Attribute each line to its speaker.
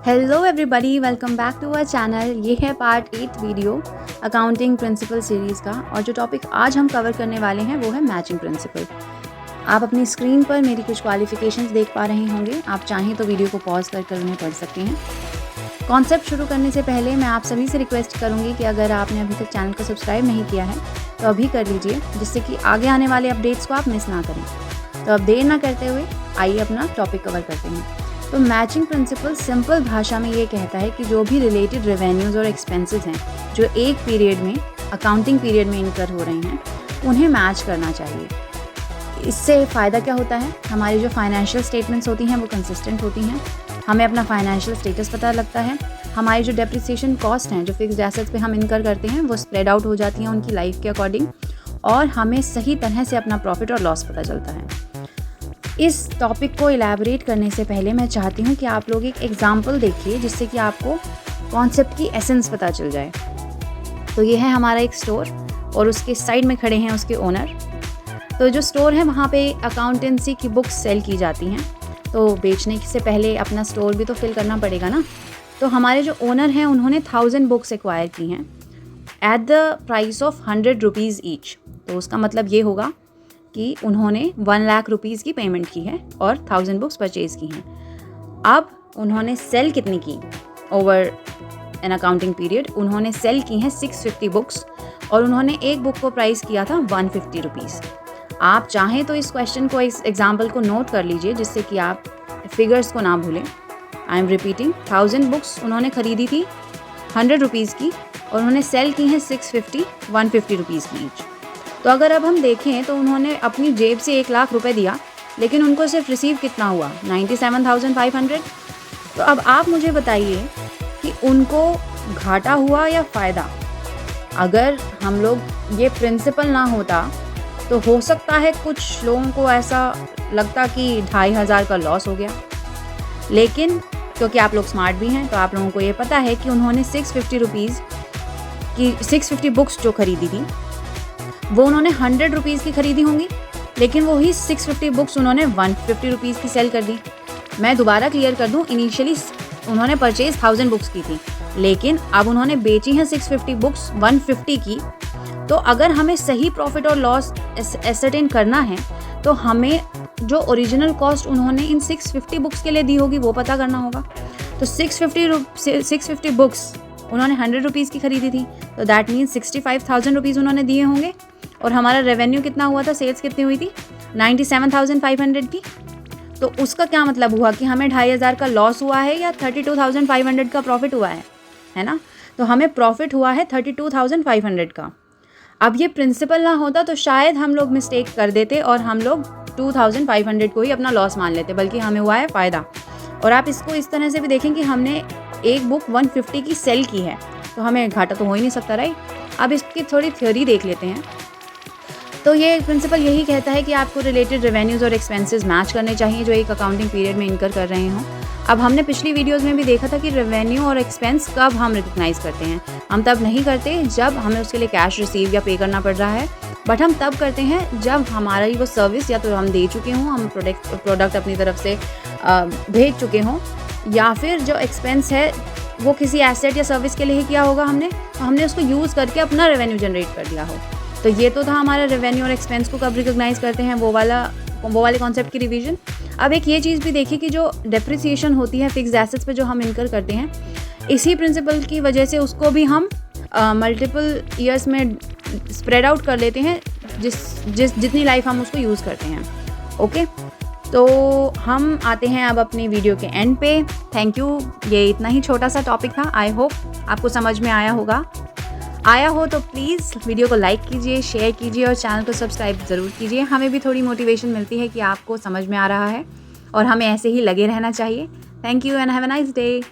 Speaker 1: Hello everybody, welcome back to our channel. ये है part 8 video accounting principle series का, और जो टॉपिक आज हम कवर करने वाले हैं वो है मैचिंग प्रिंसिपल। आप अपनी स्क्रीन पर मेरी कुछ क्वालिफिकेशंस देख पा रहे होंगे। आप चाहें तो वीडियो को पॉज कर उन्हें पढ़ सकते हैं। कॉन्सेप्ट शुरू करने से पहले मैं आप सभी से रिक्वेस्ट करूँगी कि अगर आपने अभी तक चैनल को सब्सक्राइब नहीं किया है तो अभी कर लीजिए, जिससे कि आगे आने वाले अपडेट्स को आप मिस ना करें। तो अब देर ना करते हुए आइए अपना टॉपिक कवर करते हैं। तो मैचिंग प्रिंसिपल सिंपल भाषा में ये कहता है कि जो भी रिलेटेड रेवेन्यूज़ और एक्सपेंसेस हैं जो एक पीरियड में, अकाउंटिंग पीरियड में इनकर हो रहे हैं, उन्हें मैच करना चाहिए। इससे फ़ायदा क्या होता है? हमारी जो फाइनेंशियल स्टेटमेंट्स होती हैं वो कंसिस्टेंट होती हैं, हमें अपना फाइनेंशियल स्टेटस पता लगता है, हमारी जो डेप्रिसिएशन कॉस्ट हैं जो फिक्स्ड एसेट्स पे हम इनकर करते हैं वो स्प्रेड आउट हो जाती हैं उनकी लाइफ के अकॉर्डिंग, और हमें सही तरह से अपना प्रॉफिट और लॉस पता चलता है। इस टॉपिक को इलैबोरेट करने से पहले मैं चाहती हूँ कि आप लोग एक एग्जाम्पल देखिए, जिससे कि आपको कॉन्सेप्ट की एसेंस पता चल जाए। तो ये है हमारा एक स्टोर और उसके साइड में खड़े हैं उसके ओनर। तो जो स्टोर है वहाँ पे अकाउंटेंसी की बुक्स सेल की जाती हैं, तो बेचने से पहले अपना स्टोर भी तो फिल करना पड़ेगा ना। तो हमारे जो ओनर हैं उन्होंने 1000 बुक्स एक्वायर की हैं at the price of 100 rupees each. तो उसका मतलब ये होगा कि उन्होंने 1 लाख रुपीज़ की पेमेंट की है और 1000 बुक्स परचेज़ की हैं। अब उन्होंने सेल कितनी की ओवर एन अकाउंटिंग पीरियड? उन्होंने सेल की हैं 650 बुक्स, और उन्होंने एक बुक को प्राइस किया था 150 रुपीज़। आप चाहें तो इस क्वेश्चन को, इस एग्जाम्पल को नोट कर लीजिए, जिससे कि आप फिगर्स को ना भूलें। आई एम रिपीटिंग, 1000 बुक्स उन्होंने ख़रीदी थी 100 रुपीज़ की, और उन्होंने सेल की हैं 150 रुपीज़ की ईच। तो अगर अब हम देखें तो उन्होंने अपनी जेब से 1 लाख रुपए दिया, लेकिन उनको सिर्फ रिसीव कितना हुआ? 97,500। तो अब आप मुझे बताइए कि उनको घाटा हुआ या फ़ायदा? अगर हम लोग ये प्रिंसिपल ना होता तो हो सकता है कुछ लोगों को ऐसा लगता कि 2500 का लॉस हो गया, लेकिन क्योंकि आप लोग स्मार्ट भी हैं तो आप लोगों को ये पता है कि उन्होंने 650 रुपीज़ की 650 बुक्स जो खरीदी थी वो उन्होंने 100 रुपीज़ की खरीदी होंगी, लेकिन वही 650 बुक्स उन्होंने 150 रुपीज़ की सेल कर दी। मैं दोबारा क्लियर कर दूं, इनिशियली उन्होंने परचेज 1000 बुक्स की थी, लेकिन अब उन्होंने बेची हैं 650 बुक्स 150 की। तो अगर हमें सही प्रॉफिट और लॉस एसर्टेन करना है तो हमें जो ओरिजिनल कॉस्ट उन्होंने इन 650 बुक्स के लिए दी होगी वो पता करना होगा। तो 650 बुक्स उन्होंने 100 रुपीज़ की खरीदी थी, तो दैट मीन्स 65,000 रुपीज़ उन्होंने दिए होंगे, और हमारा रेवेन्यू कितना हुआ था, सेल्स कितनी हुई थी? 97,500 की। तो उसका क्या मतलब हुआ कि हमें 2500 का लॉस हुआ है या 32,500 का प्रॉफिट हुआ है ना? तो हमें प्रॉफिट हुआ है 32,500 का। अब ये प्रिंसिपल ना होता तो शायद हम लोग मिस्टेक कर देते और हम लोग 2,500 को ही अपना लॉस मान लेते, बल्कि हमें हुआ है फ़ायदा। और आप इसको इस तरह से भी देखें कि हमने एक बुक 150 की सेल की है, तो हमें घाटा तो हो ही नहीं सकता, राइट? अब इसकी थोड़ी थ्योरी देख लेते हैं। तो ये प्रिंसिपल यही कहता है कि आपको रिलेटेड रेवेन्यूज़ और एक्सपेंसेस मैच करने चाहिए जो एक अकाउंटिंग पीरियड में इनकर कर रहे हों। अब हमने पिछली वीडियोस में भी देखा था कि रेवेन्यू और एक्सपेंस कब हम रिकग्नाइज़ करते हैं। हम तब नहीं करते जब हमें उसके लिए कैश रिसीव या पे करना पड़ रहा है, बट हम तब करते हैं जब हमारी वो सर्विस या तो हम दे चुके हों, हम प्रोडक्ट अपनी तरफ से भेज चुके हों, या फिर जो एक्सपेंस है वो किसी एसेट या सर्विस के लिए ही किया होगा हमने, तो हमने उसको यूज़ करके अपना रेवेन्यू जनरेट कर दिया हो। तो ये तो था हमारा रेवेन्यू और एक्सपेंस को कब रिकॉग्नाइज करते हैं, वो वाले कॉन्सेप्ट की रिवीजन। अब एक ये चीज़ भी देखिए कि जो डेप्रिसिएशन होती है फिक्स्ड एसेट्स पे जो हम इनकर करते हैं, इसी प्रिंसिपल की वजह से उसको भी हम मल्टीपल ईयर्स में स्प्रेड आउट कर लेते हैं, जितनी लाइफ हम उसको यूज़ करते हैं। ओके, तो हम आते हैं अब अपनी वीडियो के एंड पे। Thank you. ये इतना ही छोटा सा टॉपिक था, आई होप आपको समझ में आया होगा। आया हो तो प्लीज़ वीडियो को लाइक कीजिए, शेयर कीजिए और चैनल को सब्सक्राइब ज़रूर कीजिए। हमें भी थोड़ी मोटिवेशन मिलती है कि आपको समझ में आ रहा है, और हमें ऐसे ही लगे रहना चाहिए। Thank you and have a nice day.